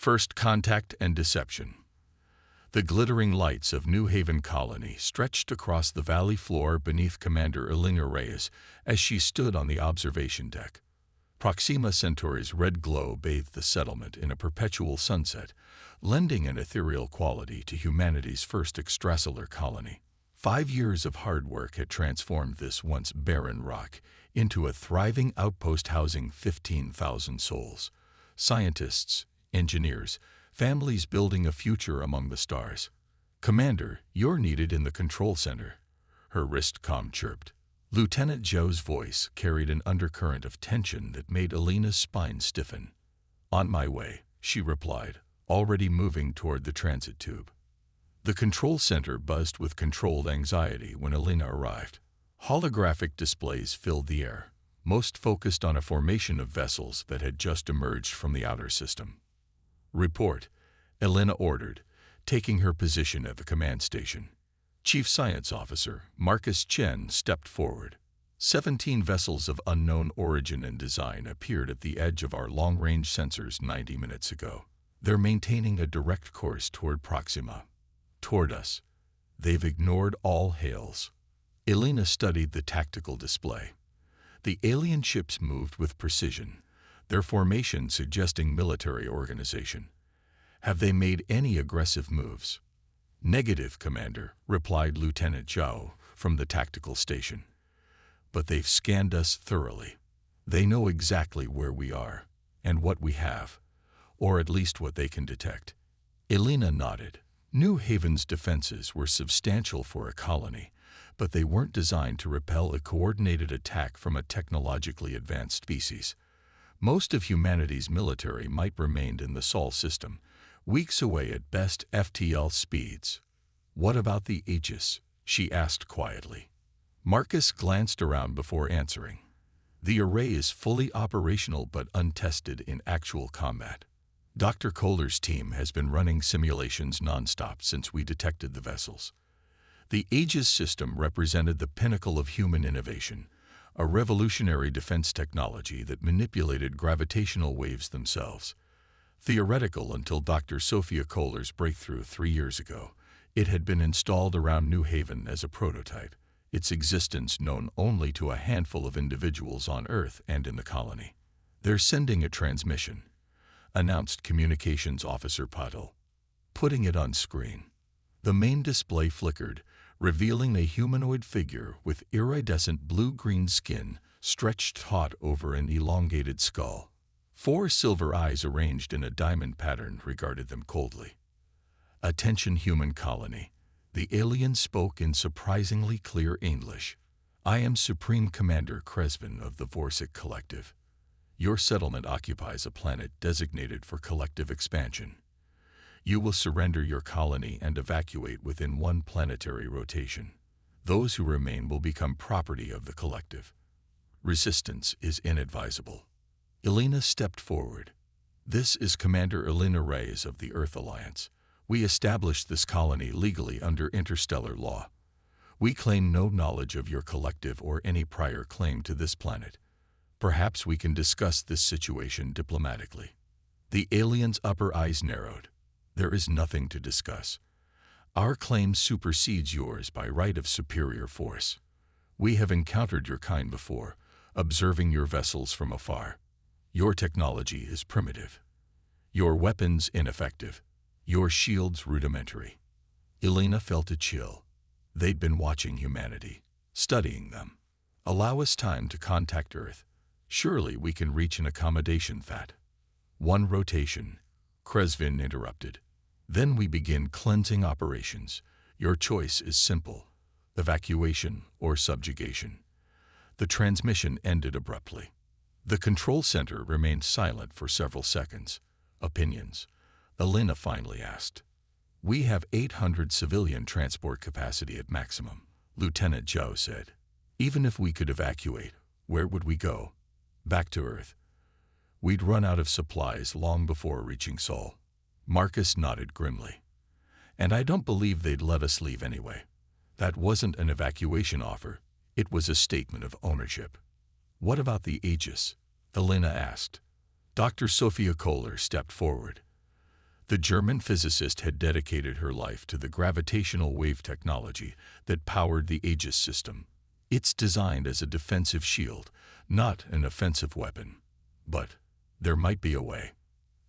First Contact and Deception. The glittering lights of New Haven Colony stretched across the valley floor beneath Commander Elena Reyes as she stood on the observation deck. Proxima Centauri's red glow bathed the settlement in a perpetual sunset, lending an ethereal quality to humanity's first extrasolar colony. 5 years of hard work had transformed this once barren rock into a thriving outpost housing 15,000 souls. Scientists, engineers, families building a future among the stars. "Commander, you're needed in the control center," her wrist comm chirped. Lieutenant Zhou's voice carried an undercurrent of tension that made Elena's spine stiffen. "On my way," she replied, already moving toward the transit tube. The control center buzzed with controlled anxiety when Elena arrived. Holographic displays filled the air, most focused on a formation of vessels that had just emerged from the outer system. "Report," Elena ordered, taking her position at the command station. Chief Science Officer Marcus Chen stepped forward. 17 vessels of unknown origin and design appeared at the edge of our long-range sensors 90 minutes ago. They're maintaining a direct course toward Proxima. Toward us. They've ignored all hails. Elena studied the tactical display. The alien ships moved with precision, their formation suggesting military organization. "Have they made any aggressive moves?" "Negative, Commander," replied Lieutenant Zhou from the tactical station. "But they've scanned us thoroughly. They know exactly where we are and what we have, or at least what they can detect." Elena nodded. New Haven's defenses were substantial for a colony, but they weren't designed to repel a coordinated attack from a technologically advanced species. Most of humanity's military might remain in the Sol system, weeks away at best FTL speeds. "What about the Aegis?" she asked quietly. Marcus glanced around before answering. "The array is fully operational but untested in actual combat. Dr. Kohler's team has been running simulations nonstop since we detected the vessels. The Aegis system represented the pinnacle of human innovation, a revolutionary defense technology that manipulated gravitational waves themselves. Theoretical until Dr. Sophia Kohler's breakthrough 3 years ago, it had been installed around New Haven as a prototype, its existence known only to a handful of individuals on Earth and in the colony. "They're sending a transmission," announced Communications Officer Patel, putting it on screen. The main display flickered, revealing a humanoid figure with iridescent blue-green skin stretched taut over an elongated skull. 4 silver eyes arranged in a diamond pattern regarded them coldly. "Attention, human colony," the alien spoke in surprisingly clear English. "I am Supreme Commander Kresvin of the Warship Collective. Your settlement occupies a planet designated for collective expansion. You will surrender your colony and evacuate within 1 planetary rotation. Those who remain will become property of the collective. Resistance is inadvisable." Elena stepped forward. "This is Commander Elena Reyes of the Earth Alliance. We established this colony legally under interstellar law. We claim no knowledge of your collective or any prior claim to this planet. Perhaps we can discuss this situation diplomatically." The alien's upper eyes narrowed. "There is nothing to discuss. Our claim supersedes yours by right of superior force. We have encountered your kind before, observing your vessels from afar. Your technology is primitive. Your weapons ineffective. Your shields rudimentary." Elena felt a chill. They'd been watching humanity, studying them. "Allow us time to contact Earth. Surely we can reach an accommodation that." 1 rotation, Kresvin interrupted. "Then we begin cleansing operations. Your choice is simple: evacuation or subjugation." The transmission ended abruptly. The control center remained silent for several seconds. "Opinions?" Elena finally asked. "We have 800 civilian transport capacity at maximum," Lieutenant Zhou said. "Even if we could evacuate, where would we go? Back to Earth. We'd run out of supplies long before reaching Sol." Marcus nodded grimly. "And I don't believe they'd let us leave anyway. That wasn't an evacuation offer. It was a statement of ownership." "What about the Aegis?" Elena asked. Dr. Sophia Kohler stepped forward. The German physicist had dedicated her life to the gravitational wave technology that powered the Aegis system. It's designed as a defensive shield, not an offensive weapon. But there might be a way.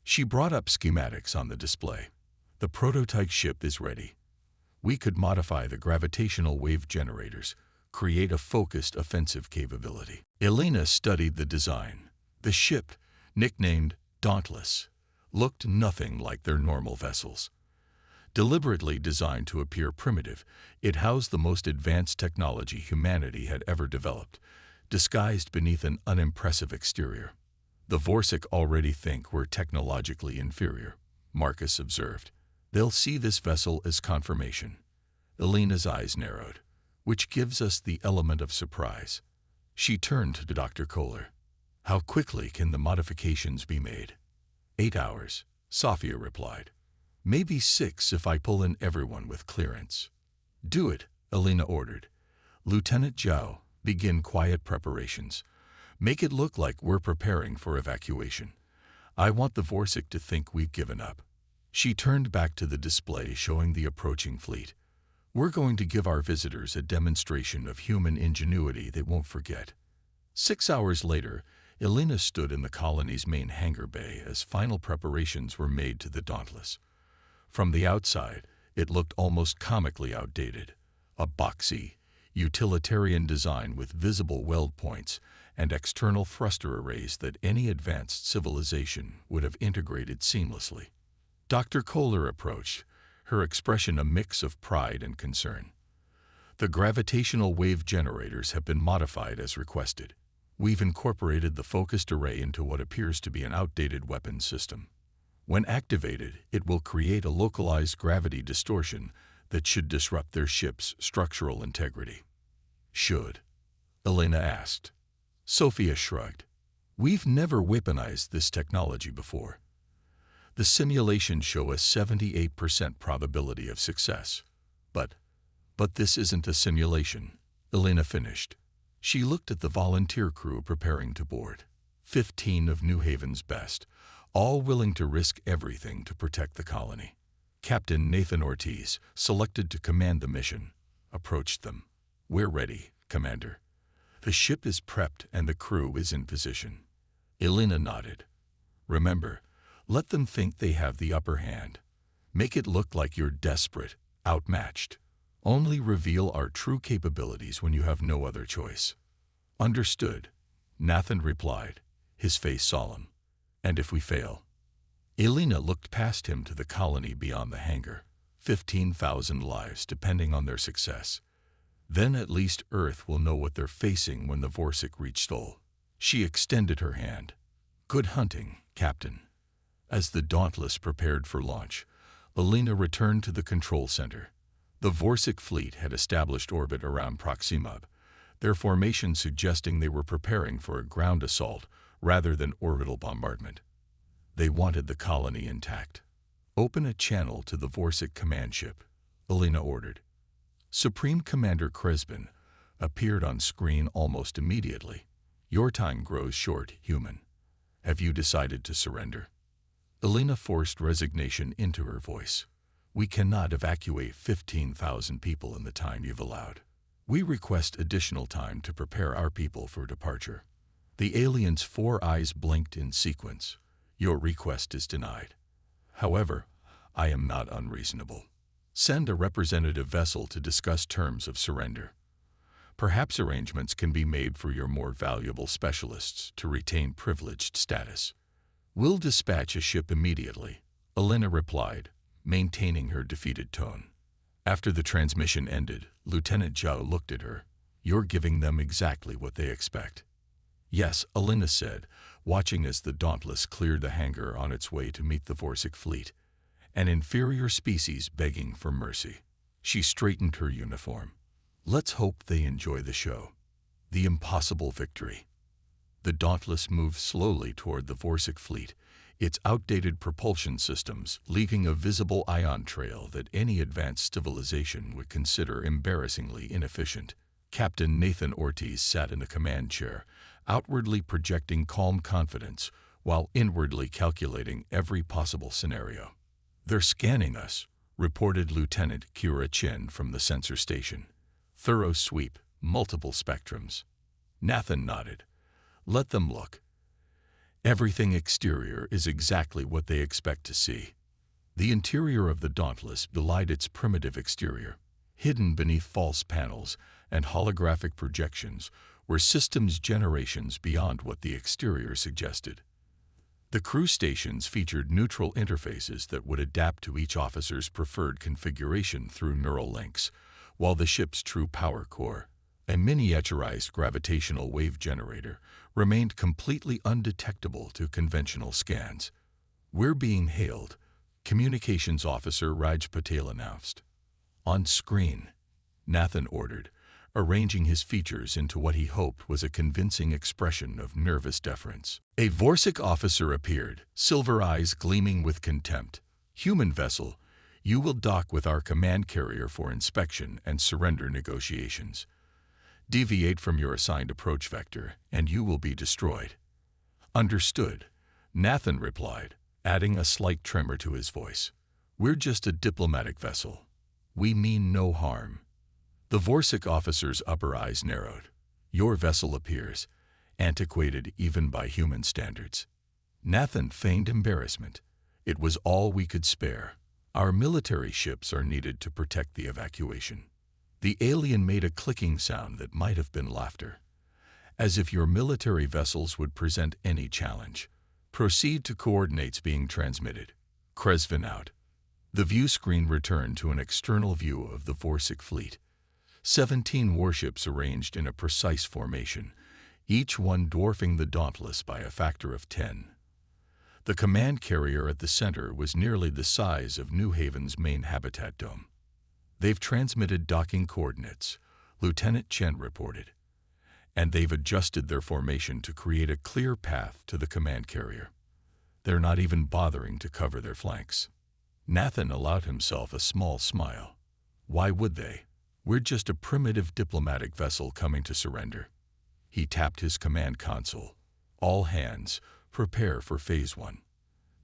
She brought up schematics on the display. The prototype ship is ready. We could modify the gravitational wave generators, create a focused offensive capability. Elena studied the design. The ship, nicknamed Dauntless, looked nothing like their normal vessels. Deliberately designed to appear primitive, it housed the most advanced technology humanity had ever developed, disguised beneath an unimpressive exterior. The Warship already think we're technologically inferior, Marcus observed. They'll see this vessel as confirmation. Elena's eyes narrowed, which gives us the element of surprise. She turned to Dr. Kohler. How quickly can the modifications be made? 8 hours, Sophia replied. Maybe 6 if I pull in everyone with clearance. Do it, Elena ordered. Lieutenant Zhao, begin quiet preparations. Make it look like we're preparing for evacuation. I want the Warship to think we've given up. She turned back to the display showing the approaching fleet. We're going to give our visitors a demonstration of human ingenuity they won't forget. 6 hours later, Elena stood in the colony's main hangar bay as final preparations were made to the Dauntless. From the outside, it looked almost comically outdated. A boxy, utilitarian design with visible weld points and external thruster arrays that any advanced civilization would have integrated seamlessly. Dr. Kohler approached, her expression a mix of pride and concern. The gravitational wave generators have been modified as requested. We've incorporated the focused array into what appears to be an outdated weapons system. When activated, it will create a localized gravity distortion that should disrupt their ship's structural integrity. Should? Elena asked. Sophia shrugged. We've never weaponized this technology before. The simulations show a 78% probability of success. But this isn't a simulation, Elena finished. She looked at the volunteer crew preparing to board. 15 of New Haven's best, all willing to risk everything to protect the colony. Captain Nathan Ortiz, selected to command the mission, approached them. We're ready, Commander. The ship is prepped and the crew is in position. Elena nodded. Remember, let them think they have the upper hand. Make it look like you're desperate, outmatched. Only reveal our true capabilities when you have no other choice. Understood, Nathan replied, his face solemn. And if we fail? Elena looked past him to the colony beyond the hangar. 15,000 lives depending on their success. Then at least Earth will know what they're facing when the Warship reach Stoll. She extended her hand. Good hunting, Captain. As the Dauntless prepared for launch, Elena returned to the control center. The Warship fleet had established orbit around Proxima, their formation suggesting they were preparing for a ground assault rather than orbital bombardment. They wanted the colony intact. Open a channel to the Warship command ship, Elena ordered. Supreme Commander Kresbin appeared on screen almost immediately. Your time grows short, human. Have you decided to surrender? Elena forced resignation into her voice. We cannot evacuate 15,000 people in the time you've allowed. We request additional time to prepare our people for departure. The alien's 4 eyes blinked in sequence. Your request is denied. However, I am not unreasonable. Send a representative vessel to discuss terms of surrender. Perhaps arrangements can be made for your more valuable specialists to retain privileged status. We'll dispatch a ship immediately, Elena replied, maintaining her defeated tone. After the transmission ended, Lieutenant Zhao looked at her. You're giving them exactly what they expect. Yes, Elena said, watching as the Dauntless cleared the hangar on its way to meet the Warship fleet, an inferior species begging for mercy. She straightened her uniform. Let's hope they enjoy the show. The impossible victory. The Dauntless moved slowly toward the Warship fleet, its outdated propulsion systems leaving a visible ion trail that any advanced civilization would consider embarrassingly inefficient. Captain Nathan Ortiz sat in the command chair, outwardly projecting calm confidence while inwardly calculating every possible scenario. "They're scanning us," reported Lieutenant Kira Chen from the sensor station. "Thorough sweep, multiple spectrums." Nathan nodded. "Let them look. Everything exterior is exactly what they expect to see." The interior of the Dauntless belied its primitive exterior. Hidden beneath false panels and holographic projections were systems generations beyond what the exterior suggested. The crew stations featured neutral interfaces that would adapt to each officer's preferred configuration through neural links, while the ship's true power core, a miniaturized gravitational wave generator, remained completely undetectable to conventional scans. "We're being hailed," Communications Officer Raj Patel announced. "On screen," Nathan ordered, arranging his features into what he hoped was a convincing expression of nervous deference. A Warship officer appeared, silver eyes gleaming with contempt. "Human vessel, you will dock with our command carrier for inspection and surrender negotiations. Deviate from your assigned approach vector, and you will be destroyed." "Understood," Nathan replied, adding a slight tremor to his voice. "We're just a diplomatic vessel. We mean no harm." The Warship officer's upper eyes narrowed. "Your vessel appears antiquated even by human standards." Nathan feigned embarrassment. "It was all we could spare. Our military ships are needed to protect the evacuation." The alien made a clicking sound that might have been laughter. "As if your military vessels would present any challenge. Proceed to coordinates being transmitted." Kresvin out. The view screen returned to an external view of the Warship fleet. 17 warships arranged in a precise formation, each one dwarfing the Dauntless by a factor of 10. The command carrier at the center was nearly the size of New Haven's main habitat dome. "They've transmitted docking coordinates," Lieutenant Chen reported, "and they've adjusted their formation to create a clear path to the command carrier. They're not even bothering to cover their flanks." Nathan allowed himself a small smile. "Why would they? We're just a primitive diplomatic vessel coming to surrender." He tapped his command console. "All hands, prepare for Phase 1.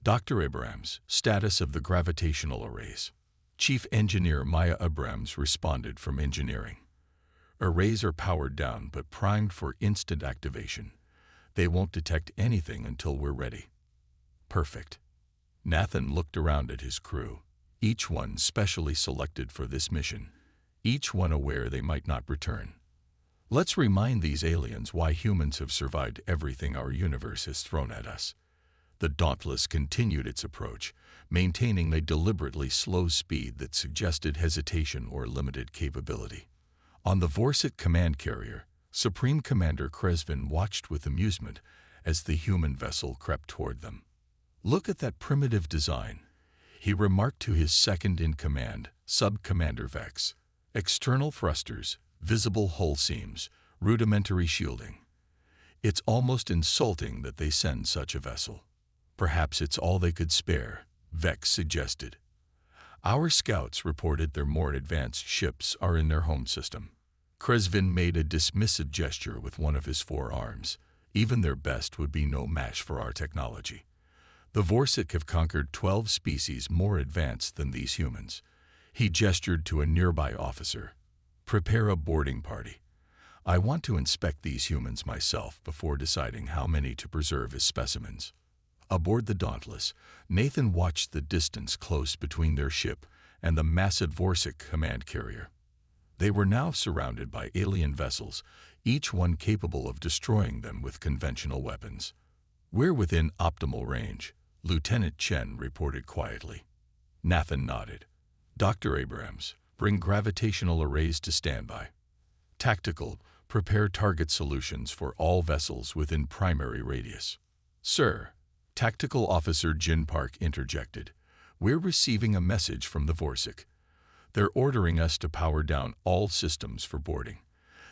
Dr. Abrams, status of the gravitational arrays." Chief Engineer Maya Abrams responded from engineering. "Arrays are powered down but primed for instant activation. They won't detect anything until we're ready." "Perfect." Nathan looked around at his crew, each one specially selected for this mission, each one aware they might not return. "Let's remind these aliens why humans have survived everything our universe has thrown at us." The Dauntless continued its approach, maintaining a deliberately slow speed that suggested hesitation or limited capability. On the Warship command carrier, Supreme Commander Kresvin watched with amusement as the human vessel crept toward them. "Look at that primitive design," he remarked to his second-in-command, Sub-Commander Vex. "External thrusters, visible hull seams, rudimentary shielding. It's almost insulting that they send such a vessel." "Perhaps it's all they could spare," Vex suggested. "Our scouts reported their more advanced ships are in their home system." Kresvin made a dismissive gesture with one of his forearms. "Even their best would be no match for our technology. The Warship have conquered 12 species more advanced than these humans." He gestured to a nearby officer. "Prepare a boarding party. I want to inspect these humans myself before deciding how many to preserve as specimens." Aboard the Dauntless, Nathan watched the distance close between their ship and the massive Warship command carrier. They were now surrounded by alien vessels, each one capable of destroying them with conventional weapons. "We're within optimal range," Lieutenant Chen reported quietly. Nathan nodded. "Dr. Abrams, bring gravitational arrays to standby. Tactical, prepare target solutions for all vessels within primary radius." "Sir," Tactical Officer Jin Park interjected, "we're receiving a message from the Warship. They're ordering us to power down all systems for boarding.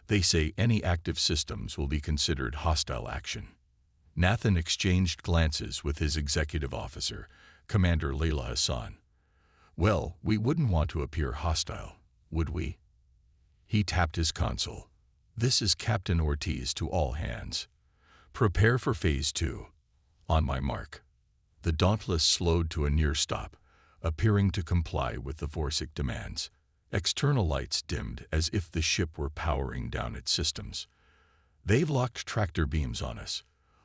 They say any active systems will be considered hostile action." Nathan exchanged glances with his executive officer, Commander Layla Hassan. "Well, we wouldn't want to appear hostile, would we?" He tapped his console. "This is Captain Ortiz to all hands. Prepare for Phase 2. On my mark." The Dauntless slowed to a near stop, appearing to comply with the Warship demands. External lights dimmed as if the ship were powering down its systems. "They've locked tractor beams on us,"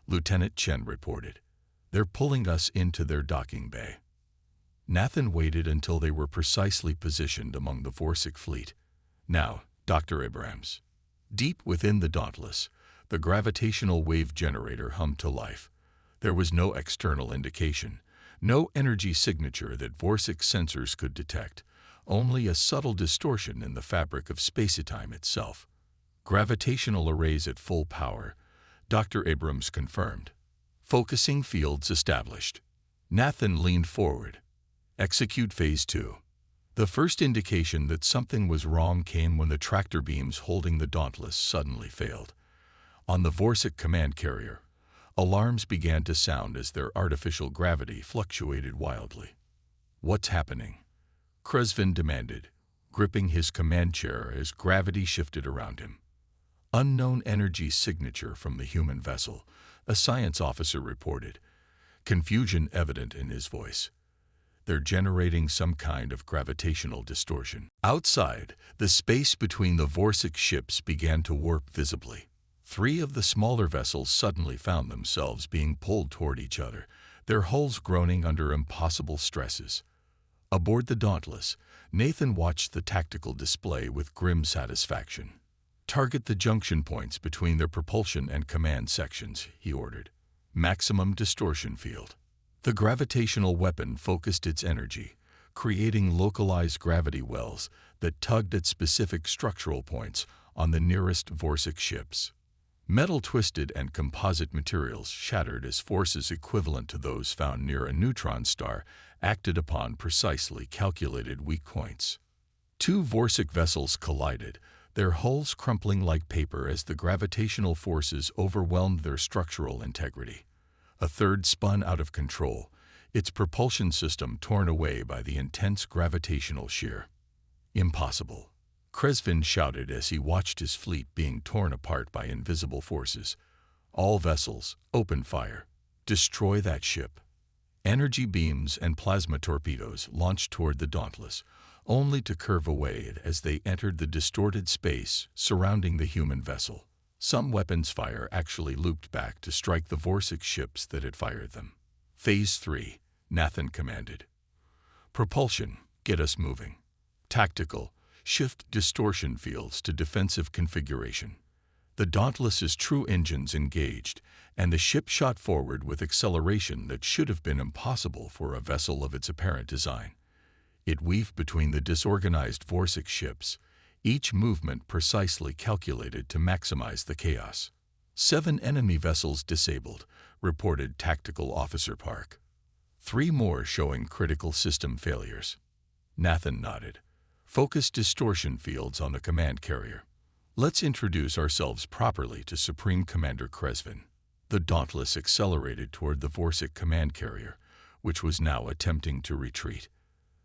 Lieutenant Chen reported. "They're pulling us into their docking bay." Nathan waited until they were precisely positioned among the Warship fleet. "Now, Dr. Abrams." Deep within the Dauntless, the gravitational wave generator hummed to life. There was no external indication, no energy signature that Warship sensors could detect, only a subtle distortion in the fabric of space-time itself. "Gravitational arrays at full power," Dr. Abrams confirmed. "Focusing fields established." Nathan leaned forward. "Execute Phase 2. The first indication that something was wrong came when the tractor beams holding the Dauntless suddenly failed. On the Warship command carrier, alarms began to sound as their artificial gravity fluctuated wildly. "What's happening?" Cresvin demanded, gripping his command chair as gravity shifted around him. "Unknown energy signature from the human vessel," a science officer reported, confusion evident in his voice. "They're generating some kind of gravitational distortion." Outside, the space between the Warship ships began to warp visibly. 3 of the smaller vessels suddenly found themselves being pulled toward each other, their hulls groaning under impossible stresses. Aboard the Dauntless, Nathan watched the tactical display with grim satisfaction. "Target the junction points between their propulsion and command sections," he ordered. "Maximum distortion field." The gravitational weapon focused its energy, creating localized gravity wells that tugged at specific structural points on the nearest Warship ships. Metal twisted and composite materials shattered as forces equivalent to those found near a neutron star acted upon precisely calculated weak points. 2 Warship vessels collided, their hulls crumpling like paper as the gravitational forces overwhelmed their structural integrity. A third spun out of control, its propulsion system torn away by the intense gravitational shear. "Impossible," Cresvin shouted as he watched his fleet being torn apart by invisible forces. "All vessels, open fire. Destroy that ship." Energy beams and plasma torpedoes launched toward the Dauntless, only to curve away as they entered the distorted space surrounding the human vessel. Some weapons fire actually looped back to strike the Warship ships that had fired them. "Phase 3, Nathan commanded. "Propulsion, get us moving. Tactical, shift distortion fields to defensive configuration." The Dauntless's true engines engaged, and the ship shot forward with acceleration that should have been impossible for a vessel of its apparent design. It weaved between the disorganized Warship ships, each movement precisely calculated to maximize the chaos. 7 enemy vessels disabled, reported Tactical Officer Park. 3 more showing critical system failures. Nathan nodded. "Focus distortion fields on the command carrier. Let's introduce ourselves properly to Supreme Commander Cresvin." The Dauntless accelerated toward the Warship command carrier, which was now attempting to retreat.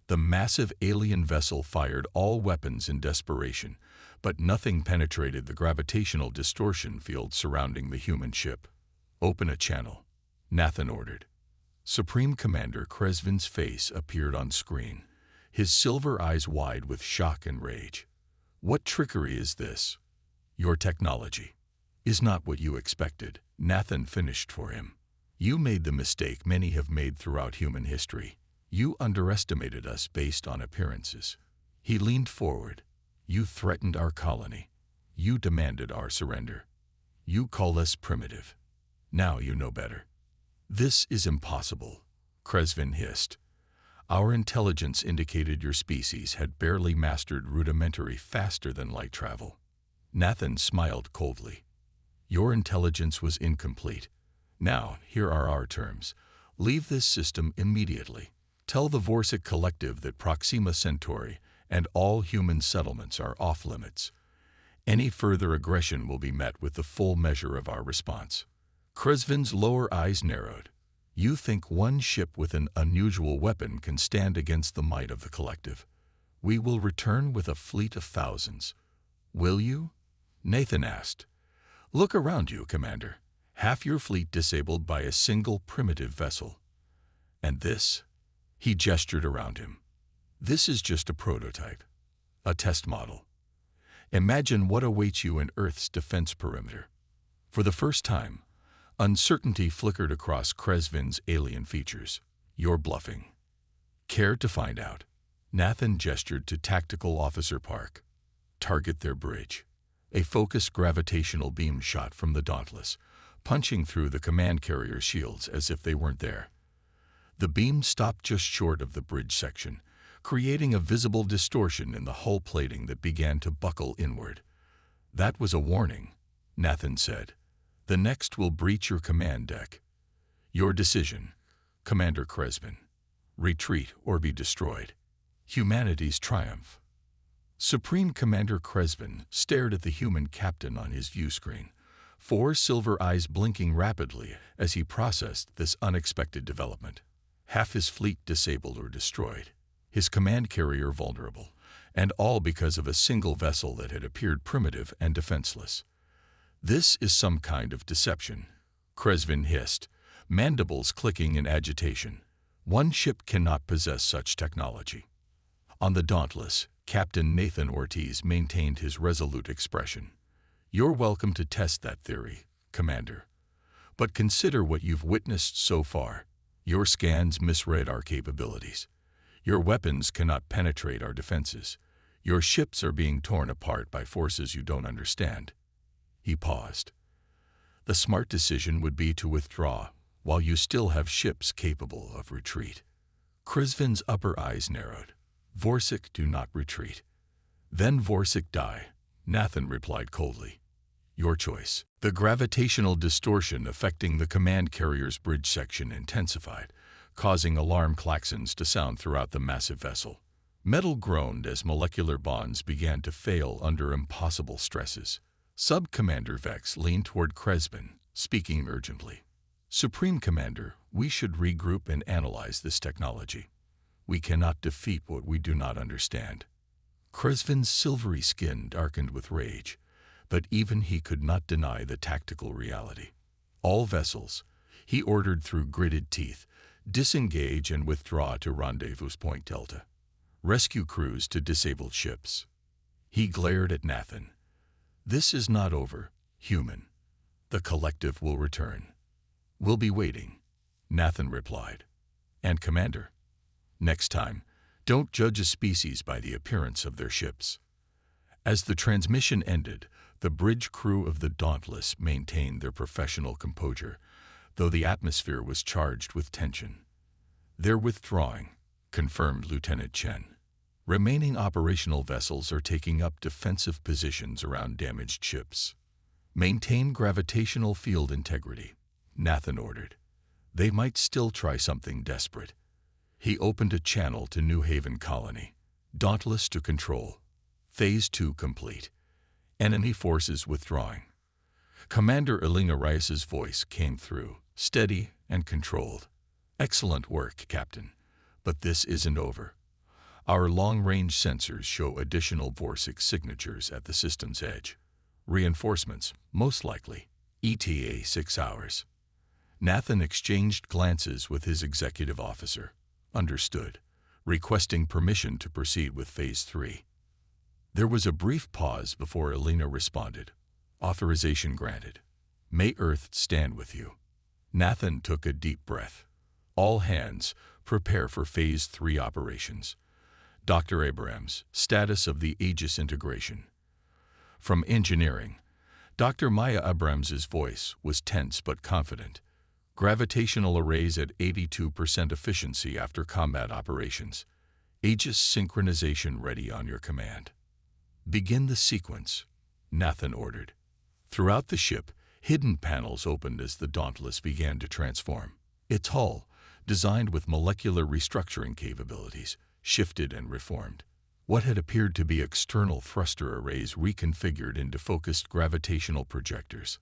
The massive alien vessel fired all weapons in desperation, but nothing penetrated the gravitational distortion field surrounding the human ship. "Open a channel," Nathan ordered. Supreme Commander Cresvin's face appeared on screen, his silver eyes wide with shock and rage. "What trickery is this?" "Your technology is not what you expected," Nathan finished for him. "You made the mistake many have made throughout human history. You underestimated us based on appearances." He leaned forward. "You threatened our colony. You demanded our surrender. You call us primitive. Now you know better." "This is impossible," Cresvin hissed. "Our intelligence indicated your species had barely mastered rudimentary faster-than-light travel." Nathan smiled coldly. "Your intelligence was incomplete. Now, here are our terms. Leave this system immediately. Tell the Warship Collective that Proxima Centauri and all human settlements are off-limits. Any further aggression will be met with the full measure of our response." Cresvin's lower eyes narrowed. "You think one ship with an unusual weapon can stand against the might of the Collective? We will return with a fleet of thousands." "Will you?" Nathan asked. "Look around you, Commander. Half your fleet disabled by a single primitive vessel. And this? He gestured around him. This is just a prototype, a test model. Imagine what awaits you in Earth's defense perimeter. For the first time, uncertainty flickered across Cresvin's alien features. You're bluffing. Care to find out? Nathan gestured to Tactical Officer Park. Target their bridge. A focused gravitational beam shot from the Dauntless, punching through the command carrier shields as if they weren't there. The beam stopped just short of the bridge section, creating a visible distortion in the hull plating that began to buckle inward. That was a warning, Nathan said. The next will breach your command deck. Your decision, Commander Cresvin. Retreat or be destroyed. Humanity's triumph. Supreme Commander Cresvin stared at the human captain on his view screen, 4 silver eyes blinking rapidly as he processed this unexpected development. Half his fleet disabled or destroyed, his command carrier vulnerable, and all because of a single vessel that had appeared primitive and defenseless. This is some kind of deception, Cresvin hissed, mandibles clicking in agitation. One ship cannot possess such technology. On the Dauntless, Captain Nathan Ortiz maintained his resolute expression. You're welcome to test that theory, Commander. But consider what you've witnessed so far. Your scans misread our capabilities. Your weapons cannot penetrate our defenses. Your ships are being torn apart by forces you don't understand. He paused. The smart decision would be to withdraw while you still have ships capable of retreat. Cresvin's upper eyes narrowed. Warship do not retreat. Then Warship die, Nathan replied coldly. Your choice. The gravitational distortion affecting the command carrier's bridge section intensified, causing alarm klaxons to sound throughout the massive vessel. Metal groaned as molecular bonds began to fail under impossible stresses. Sub-Commander Vex leaned toward Cresvin, speaking urgently. Supreme Commander, we should regroup and analyze this technology. We cannot defeat what we do not understand. Cresvin's silvery skin darkened with rage, but even he could not deny the tactical reality. All vessels, he ordered through gritted teeth, disengage and withdraw to Rendezvous Point Delta. Rescue crews to disabled ships. He glared at Nathan. This is not over, human. The collective will return. We'll be waiting, Nathan replied. And Commander, next time, don't judge a species by the appearance of their ships. As the transmission ended, the bridge crew of the Dauntless maintained their professional composure, though the atmosphere was charged with tension. They're withdrawing, confirmed Lieutenant Chen. Remaining operational vessels are taking up defensive positions around damaged ships. Maintain gravitational field integrity, Nathan ordered. They might still try something desperate. He opened a channel to New Haven Colony. Dauntless to control. Phase 2 complete. Enemy forces withdrawing. Commander Elinga Reyes's voice came through, steady and controlled. Excellent work, Captain. But this isn't over. Our long-range sensors show additional Warship signatures at the system's edge. Reinforcements, most likely. ETA 6 hours. Nathan exchanged glances with his executive officer. Understood. Requesting permission to proceed with Phase 3. There was a brief pause before Elena responded. Authorization granted. May Earth stand with you. Nathan took a deep breath. All hands, prepare for Phase 3 operations. Dr. Abrams, status of the Aegis integration. From engineering, Dr. Maya Abrams's voice was tense but confident. Gravitational arrays at 82% efficiency after combat operations. Aegis synchronization ready on your command. Begin the sequence, Nathan ordered. Throughout the ship, hidden panels opened as the Dauntless began to transform. Its hull, designed with molecular restructuring capabilities, shifted and reformed. What had appeared to be external thruster arrays reconfigured into focused gravitational projectors.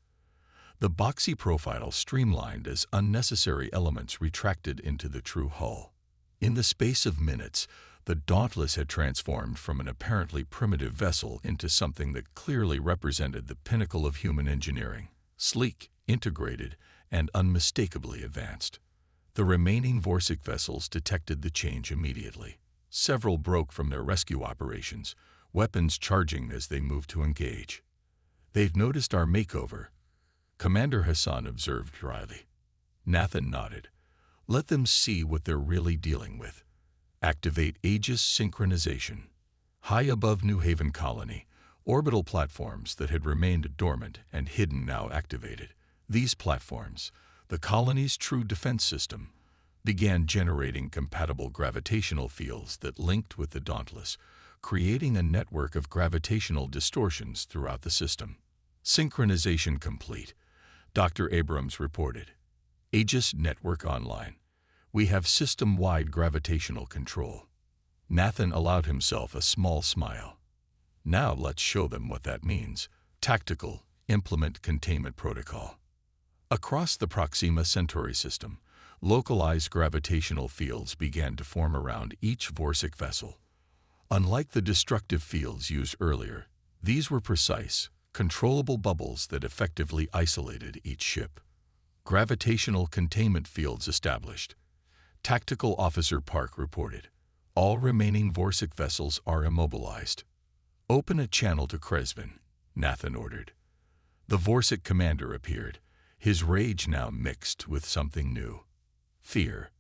The boxy profile streamlined as unnecessary elements retracted into the true hull. In the space of minutes, the Dauntless had transformed from an apparently primitive vessel into something that clearly represented the pinnacle of human engineering, sleek, integrated, and unmistakably advanced. The remaining Vorsic vessels detected the change immediately. Several broke from their rescue operations, weapons charging as they moved to engage. "They've noticed our makeover," Commander Hassan observed dryly. Nathan nodded. "Let them see what they're really dealing with." Activate Aegis synchronization. High above New Haven colony, orbital platforms that had remained dormant and hidden now activated. These platforms, the colony's true defense system, began generating compatible gravitational fields that linked with the Dauntless, creating a network of gravitational distortions throughout the system. Synchronization complete, Dr. Abrams reported. Aegis network online. We have system-wide gravitational control. Nathan allowed himself a small smile. Now let's show them what that means. Tactical, implement containment protocol. Across the Proxima Centauri system, localized gravitational fields began to form around each Vorsic vessel. Unlike the destructive fields used earlier, these were precise, controllable bubbles that effectively isolated each ship. Gravitational containment fields established. Tactical Officer Park reported. All remaining Vorsic vessels are immobilized. "Open a channel to Kresvin," Nathan ordered. The Vorsic commander appeared, his rage now mixed with something new. Fear.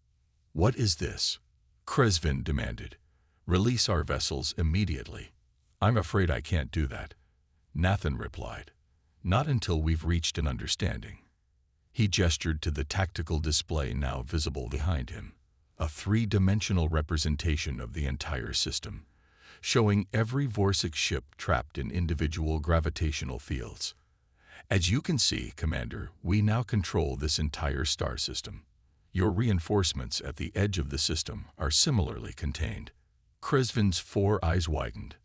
"What is this?" Kresvin demanded. "Release our vessels immediately." "I'm afraid I can't do that," Nathan replied. "Not until we've reached an understanding." He gestured to the tactical display now visible behind him, a three-dimensional representation of the entire system, showing every Vorsic ship trapped in individual gravitational fields. "As you can see, Commander, we now control this entire star system. Your reinforcements at the edge of the system are similarly contained." Kresvin's four eyes widened.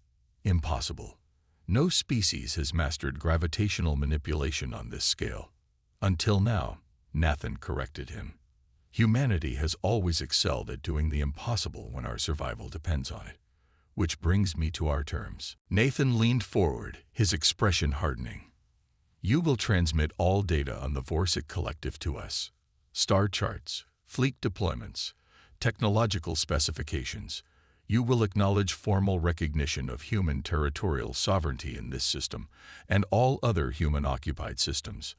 "Impossible. No species has mastered gravitational manipulation on this scale." "Until now," Nathan corrected him. "Humanity has always excelled at doing the impossible when our survival depends on it. Which brings me to our terms." Nathan leaned forward, his expression hardening. "You will transmit all data on the Vorsic Collective to us. Star charts, fleet deployments, technological specifications. You will acknowledge formal recognition of human territorial sovereignty in this system and all other human-occupied systems.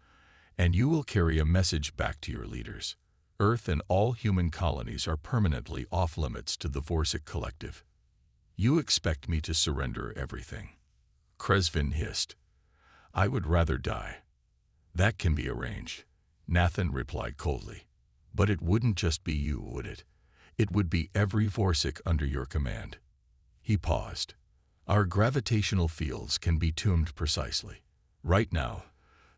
And you will carry a message back to your leaders. Earth and all human colonies are permanently off-limits to the Vorsic Collective." "You expect me to surrender everything?" Kresvin hissed. "I would rather die." "That can be arranged," Nathan replied coldly. "But it wouldn't just be you, would it? It would be every Vorsic under your command." He paused. "Our gravitational fields can be tuned precisely. Right now,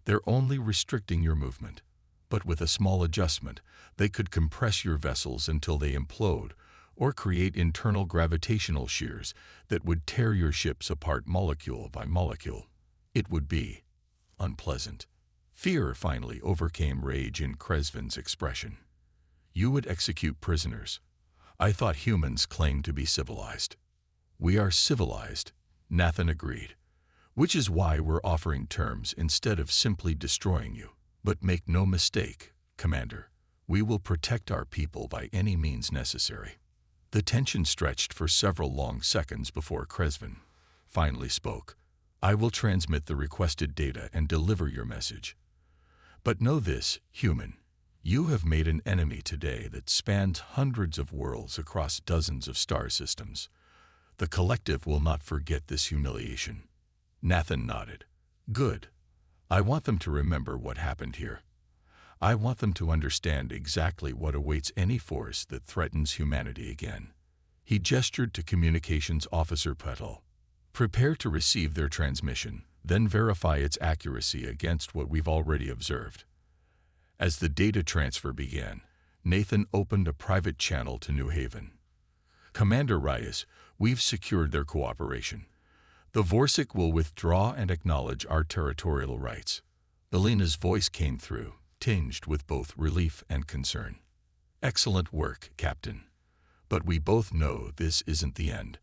they're only restricting your movement. But with a small adjustment, they could compress your vessels until they implode, or create internal gravitational shears that would tear your ships apart molecule by molecule. It would be unpleasant." Fear finally overcame rage in Kresvin's expression. "You would execute prisoners. I thought humans claimed to be civilized." "We are civilized," Nathan agreed. "Which is why we're offering terms instead of simply destroying you. But make no mistake, Commander, we will protect our people by any means necessary." The tension stretched for several long seconds before Kresvin finally spoke. "I will transmit the requested data and deliver your message. But know this, human. You have made an enemy today that spans hundreds of worlds across dozens of star systems. The Collective will not forget this humiliation." Nathan nodded. "Good. I want them to remember what happened here. I want them to understand exactly what awaits any force that threatens humanity again." He gestured to Communications Officer Petal. "Prepare to receive their transmission, then verify its accuracy against what we've already observed." As the data transfer began, Nathan opened a private channel to New Haven. "Commander Reyes, we've secured their cooperation. The Vorsic will withdraw and acknowledge our territorial rights." Elena's voice came through, tinged with both relief and concern. "Excellent work, Captain. But we both know this isn't the end.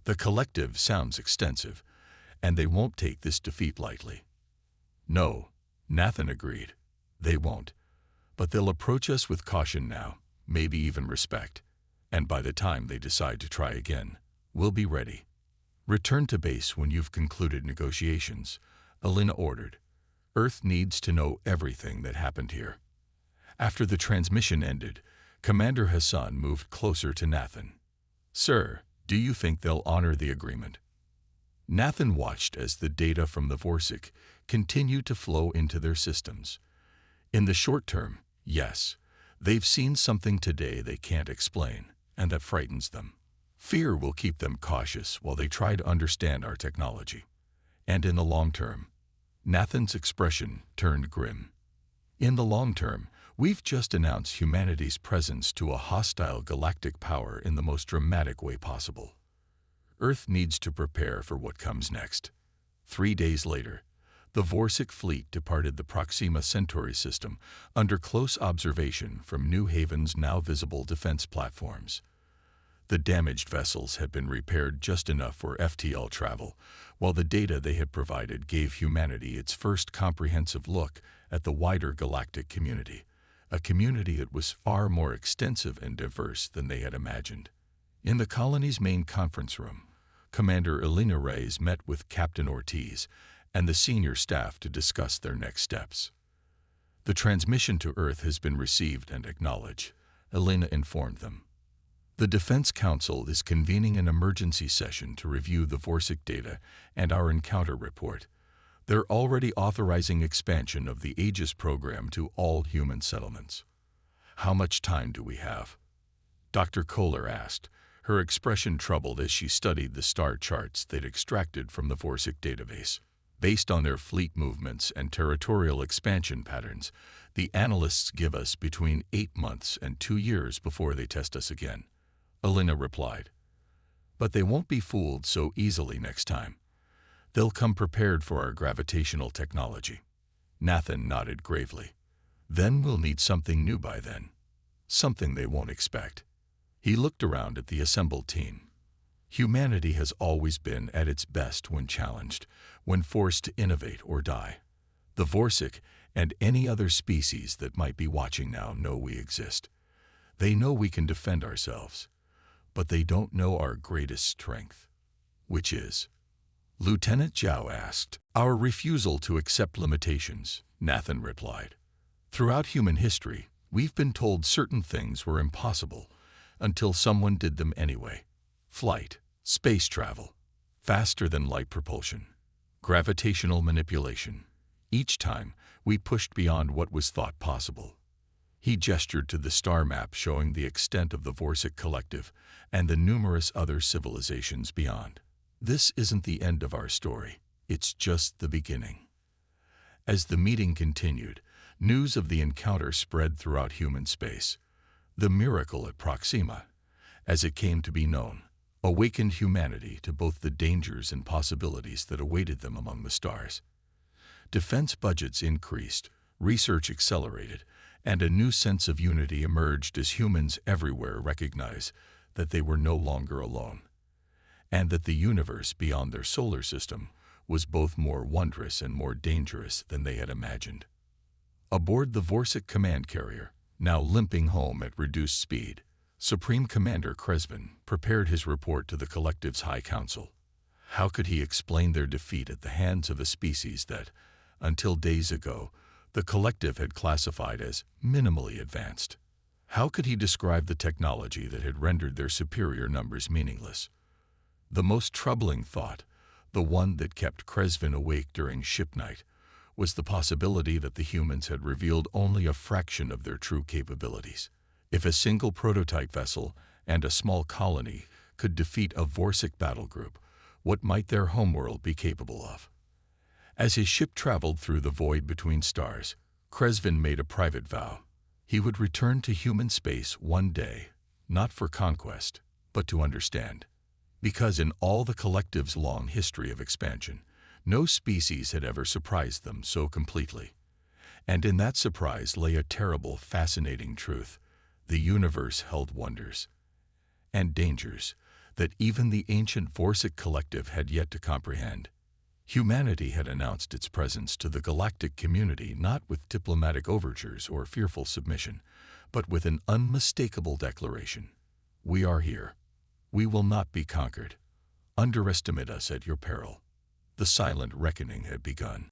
The Collective sounds extensive, and they won't take this defeat lightly." "No," Nathan agreed. "They won't. But they'll approach us with caution now, maybe even respect. And by the time they decide to try again, we'll be ready. Return to base when you've concluded negotiations, Elena ordered. Earth needs to know everything that happened here. After the transmission ended, Commander Hassan moved closer to Nathan. Sir, do you think they'll honor the agreement? Nathan watched as the data from the Warship continued to flow into their systems. In the short term, yes, they've seen something today they can't explain, and that frightens them. Fear will keep them cautious while they try to understand our technology. And in the long term, Nathan's expression turned grim. In the long term, we've just announced humanity's presence to a hostile galactic power in the most dramatic way possible. Earth needs to prepare for what comes next. 3 days later, the Warship fleet departed the Proxima Centauri system under close observation from New Haven's now visible defense platforms. The damaged vessels had been repaired just enough for FTL travel, while the data they had provided gave humanity its first comprehensive look at the wider galactic community, a community that was far more extensive and diverse than they had imagined. In the colony's main conference room, Commander Elena Reyes met with Captain Ortiz and the senior staff to discuss their next steps. The transmission to Earth has been received and acknowledged, Elena informed them. The Defense Council is convening an emergency session to review the Warship data and our encounter report. They're already authorizing expansion of the Aegis program to all human settlements. How much time do we have? Dr. Kohler asked, her expression troubled as she studied the star charts they'd extracted from the Warship database. Based on their fleet movements and territorial expansion patterns, the analysts give us between 8 months and 2 years before they test us again, Elena replied. But they won't be fooled so easily next time. They'll come prepared for our gravitational technology. Nathan nodded gravely. Then we'll need something new by then. Something they won't expect. He looked around at the assembled team. Humanity has always been at its best when challenged, when forced to innovate or die. The Warship and any other species that might be watching now know we exist. They know we can defend ourselves, but they don't know our greatest strength, which is. Lieutenant Zhao asked. Our refusal to accept limitations, Nathan replied. Throughout human history, we've been told certain things were impossible until someone did them anyway. Flight, space travel, faster than light propulsion, gravitational manipulation. Each time, we pushed beyond what was thought possible. He gestured to the star map showing the extent of the Warship Collective and the numerous other civilizations beyond. This isn't the end of our story, it's just the beginning. As the meeting continued, news of the encounter spread throughout human space. The miracle at Proxima, as it came to be known, awakened humanity to both the dangers and possibilities that awaited them among the stars. Defense budgets increased, research accelerated, and a new sense of unity emerged as humans everywhere recognized that they were no longer alone, and that the universe beyond their solar system was both more wondrous and more dangerous than they had imagined. Aboard the Warship command carrier, now limping home at reduced speed, Supreme Commander Kresvin prepared his report to the Collective's High Council. How could he explain their defeat at the hands of a species that, until days ago, the Collective had classified as minimally advanced? How could he describe the technology that had rendered their superior numbers meaningless? The most troubling thought, the one that kept Kresvin awake during ship night, was the possibility that the humans had revealed only a fraction of their true capabilities. If a single prototype vessel and a small colony could defeat a Warship battle group, what might their homeworld be capable of? As his ship traveled through the void between stars, Kresvin made a private vow. He would return to human space one day, not for conquest, but to understand. Because in all the Collective's long history of expansion, no species had ever surprised them so completely. And in that surprise lay a terrible, fascinating truth. The universe held wonders and dangers that even the ancient Warship Collective had yet to comprehend. Humanity had announced its presence to the galactic community not with diplomatic overtures or fearful submission, but with an unmistakable declaration. We are here. We will not be conquered. Underestimate us at your peril. The silent reckoning had begun.